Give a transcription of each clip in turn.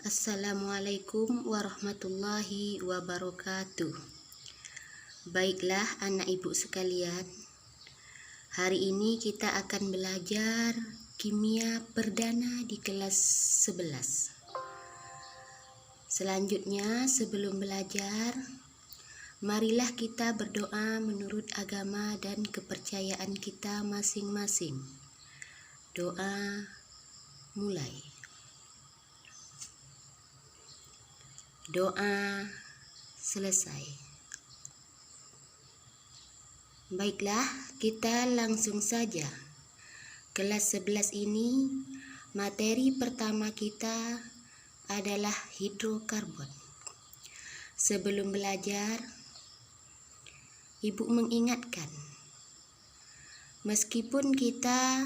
Assalamualaikum warahmatullahi wabarakatuh. Baiklah anak ibu sekalian, hari ini kita akan belajar kimia perdana di kelas 11. Selanjutnya sebelum belajar, marilah kita berdoa menurut agama dan kepercayaan kita masing-masing. Doa mulai. Doa selesai. Baiklah, kita langsung saja. Kelas 11 ini, materi pertama kita adalah hidrokarbon. Sebelum belajar, Ibu mengingatkan, meskipun kita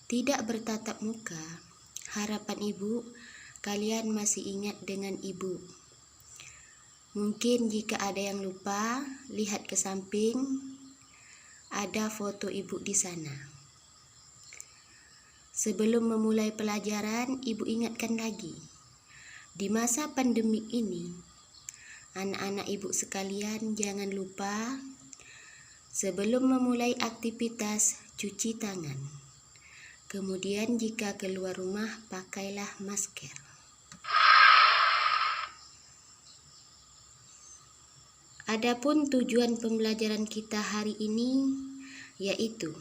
tidak bertatap muka, harapan Ibu kalian masih ingat dengan Ibu. Mungkin jika ada yang lupa, lihat ke samping, ada foto Ibu di sana. Sebelum memulai pelajaran, Ibu ingatkan lagi, di masa pandemik ini, anak-anak Ibu sekalian jangan lupa, sebelum memulai aktivitas, cuci tangan. Kemudian jika keluar rumah, pakailah masker. Adapun tujuan pembelajaran kita hari ini yaitu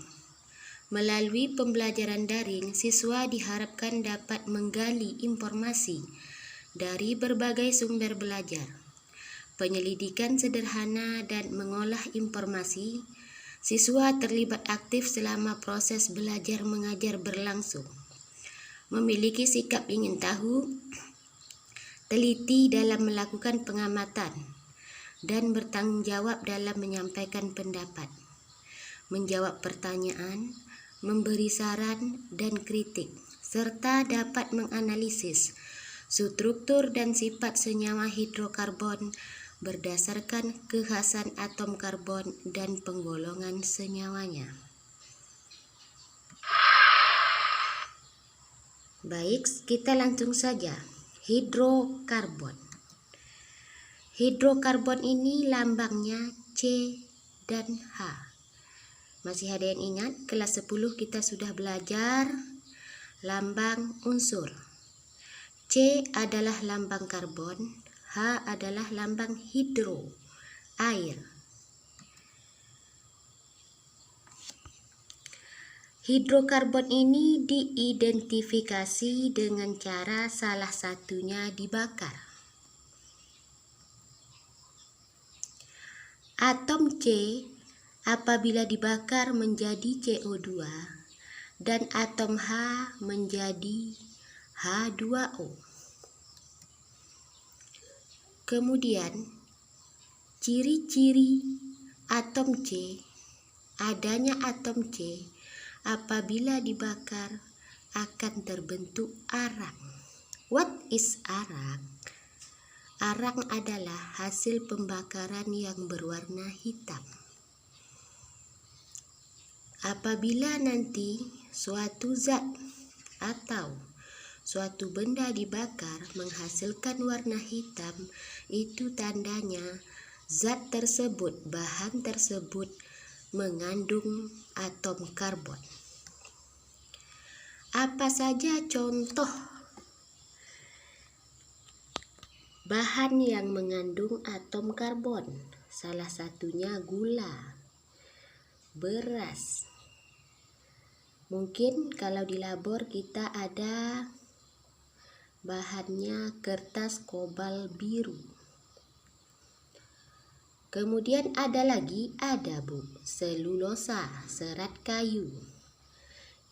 melalui pembelajaran daring, siswa diharapkan dapat menggali informasi dari berbagai sumber belajar, penyelidikan sederhana dan mengolah informasi. Siswa terlibat aktif selama proses belajar mengajar berlangsung, memiliki sikap ingin tahu, teliti dalam melakukan pengamatan, dan bertanggung jawab dalam menyampaikan pendapat, menjawab pertanyaan, memberi saran dan kritik, serta dapat menganalisis struktur dan sifat senyawa hidrokarbon berdasarkan kekhasan atom karbon dan penggolongan senyawanya. Baik, kita langsung saja. Hidrokarbon. Hidrokarbon ini lambangnya C dan H. Masih ada yang ingat? Kelas 10 kita sudah belajar lambang unsur. C adalah lambang karbon, H adalah lambang hidro, air. Hidrokarbon ini diidentifikasi dengan cara salah satunya dibakar. Atom C apabila dibakar menjadi CO2 dan atom H menjadi H2O. Kemudian, ciri-ciri atom C, adanya atom C apabila dibakar akan terbentuk arang. What is arang? Arang adalah hasil pembakaran yang berwarna hitam. Apabila nanti suatu zat atau suatu benda dibakar menghasilkan warna hitam, itu tandanya zat tersebut, bahan tersebut mengandung atom karbon. Apa saja contoh bahan yang mengandung atom karbon? Salah satunya gula, beras. Mungkin kalau di labor kita ada bahannya kertas kobal biru. Kemudian ada selulosa, serat kayu.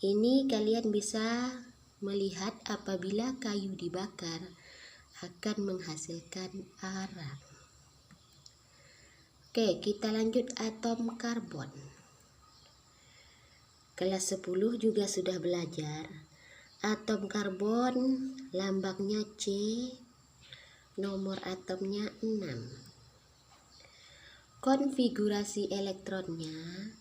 Ini kalian bisa melihat apabila kayu dibakar akan menghasilkan arang. Oke, kita lanjut atom karbon. Kelas 10 juga sudah belajar. Atom karbon lambangnya C, nomor atomnya 6. Konfigurasi elektronnya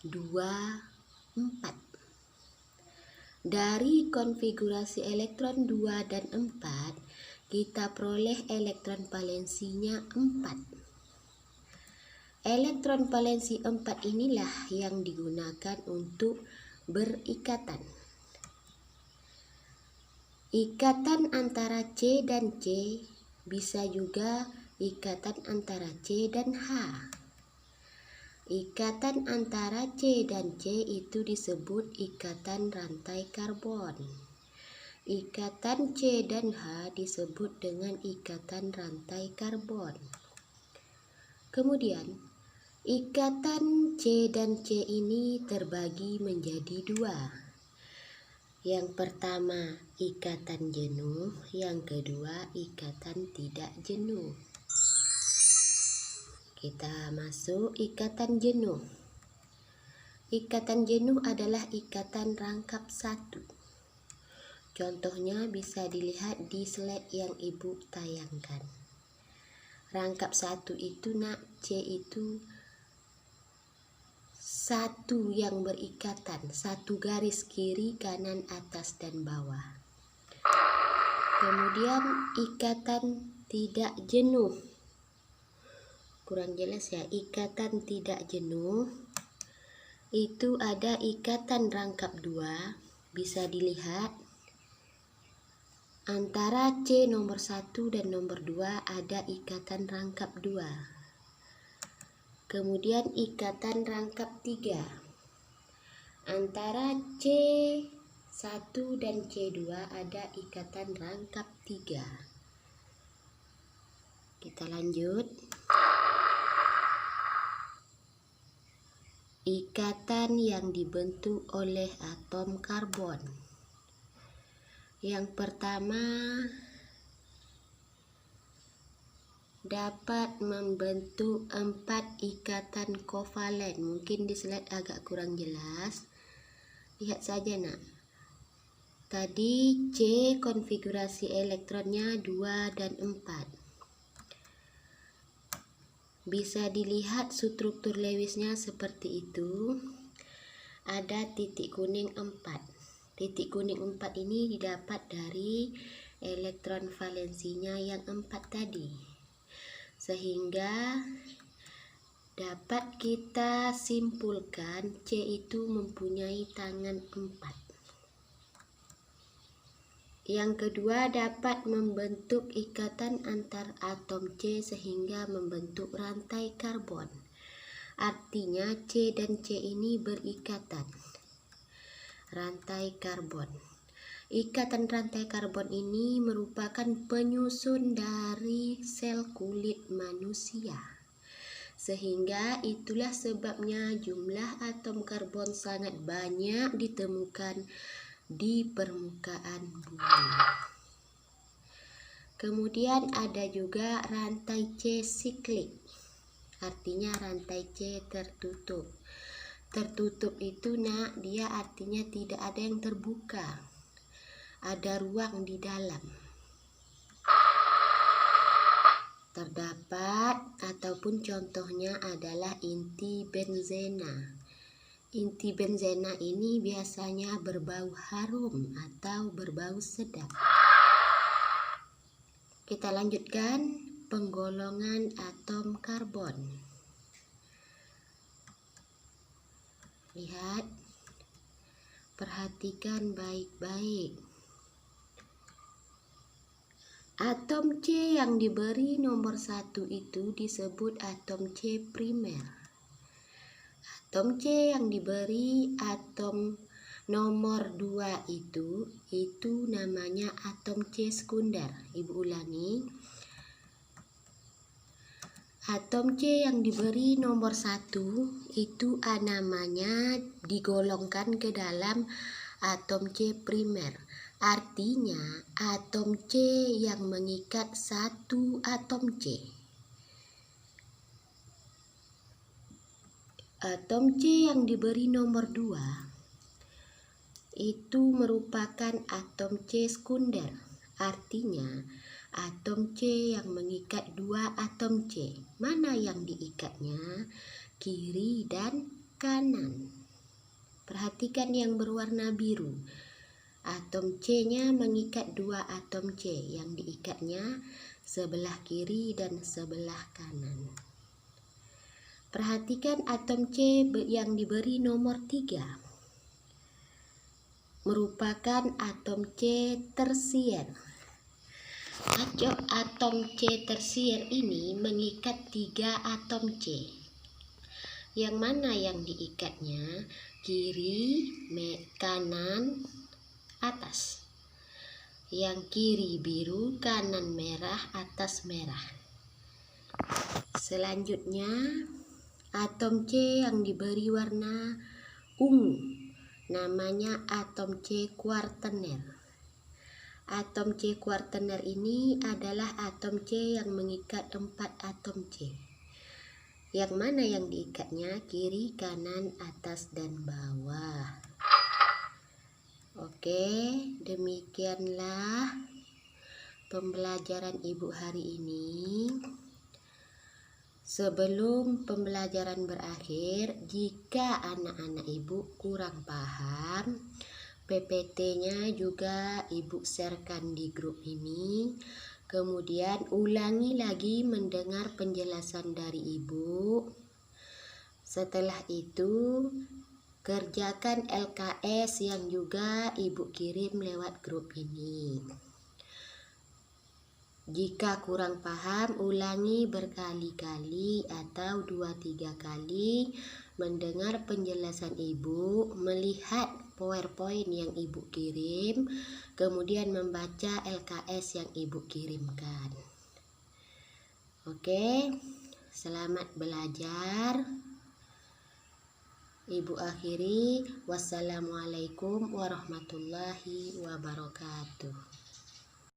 2, 4. Dari konfigurasi elektron 2 dan 4, kita peroleh elektron valensinya 4. Elektron valensi 4 inilah yang digunakan untuk berikatan. Ikatan antara C dan C bisa juga ikatan antara C dan H. Ikatan antara C dan C itu disebut ikatan rantai karbon. Ikatan C dan H disebut dengan ikatan rantai karbon. Kemudian, ikatan C dan C ini terbagi menjadi dua. Yang pertama, ikatan jenuh. Yang kedua, ikatan tidak jenuh. Kita masuk ikatan jenuh. Ikatan jenuh adalah ikatan rangkap satu. Contohnya bisa dilihat di slide yang ibu tayangkan. Rangkap satu itu C itu satu yang berikatan, satu garis kiri, kanan, atas, dan bawah. Kemudian ikatan tidak jenuh. Kurang jelas ya, ikatan tidak jenuh itu ada ikatan rangkap 2, bisa dilihat antara C nomor 1 dan nomor 2 ada ikatan rangkap 2. Kemudian ikatan rangkap 3 antara C1 dan C2 ada ikatan rangkap 3. Kita lanjut. Ikatan yang dibentuk oleh atom karbon. Yang pertama, dapat membentuk 4 ikatan kovalen. Mungkin di slide agak kurang jelas. Lihat saja nak. Tadi C konfigurasi elektronnya 2 dan 4. Bisa dilihat struktur Lewisnya seperti itu. Ada titik kuning 4. Titik kuning 4 ini didapat dari elektron valensinya yang 4 tadi. Sehingga dapat kita simpulkan C itu mempunyai tangan 4. Yang kedua, dapat membentuk ikatan antar atom C sehingga membentuk rantai karbon. Artinya C dan C ini berikatan. Rantai karbon. Ikatan rantai karbon ini merupakan penyusun dari sel kulit manusia. Sehingga itulah sebabnya jumlah atom karbon sangat banyak ditemukan di permukaan bumi. Kemudian ada juga rantai C siklik. Artinya rantai C tertutup. Tertutup itu nak, dia artinya tidak ada yang terbuka. Ada ruang di dalam. Terdapat ataupun contohnya adalah inti benzena. Inti benzena ini biasanya berbau harum atau berbau sedap. Kita lanjutkan penggolongan atom karbon. Lihat, perhatikan baik-baik. Atom C yang diberi nomor 1 itu disebut atom C primer. Atom C yang diberi atom nomor 2 itu namanya atom C sekunder. Ibu ulangi. Atom C yang diberi nomor 1 itu namanya digolongkan ke dalam atom C primer. Artinya atom C yang mengikat satu atom C. Atom C yang diberi nomor 2 itu merupakan atom C sekunder. Artinya atom C yang mengikat 2 atom C. Mana yang diikatnya? Kiri dan kanan. Perhatikan yang berwarna biru. Atom C-nya mengikat dua atom C yang diikatnya sebelah kiri dan sebelah kanan. Perhatikan atom C yang diberi nomor 3 merupakan atom C tersier. Atom C tersier ini mengikat 3 atom C. Yang mana yang diikatnya? Kiri, kanan, atas. Yang kiri biru, kanan merah, atas merah. Selanjutnya, atom C yang diberi warna ungu, namanya atom C kuartener. Atom C kuartener ini adalah atom C yang mengikat 4 atom C. Yang mana yang diikatnya? Kiri, kanan, atas, dan bawah. Oke, demikianlah pembelajaran Ibu hari ini. Sebelum pembelajaran berakhir, jika anak-anak Ibu kurang paham, PPT-nya juga Ibu sharekan di grup ini. Kemudian ulangi lagi mendengar penjelasan dari Ibu. Setelah itu, kerjakan LKS yang juga Ibu kirim lewat grup ini. Jika kurang paham, ulangi berkali-kali atau 2-3 kali mendengar penjelasan Ibu, melihat PowerPoint yang Ibu kirim, kemudian membaca LKS yang Ibu kirimkan. Oke, selamat belajar. Ibu akhiri, wassalamualaikum warahmatullahi wabarakatuh.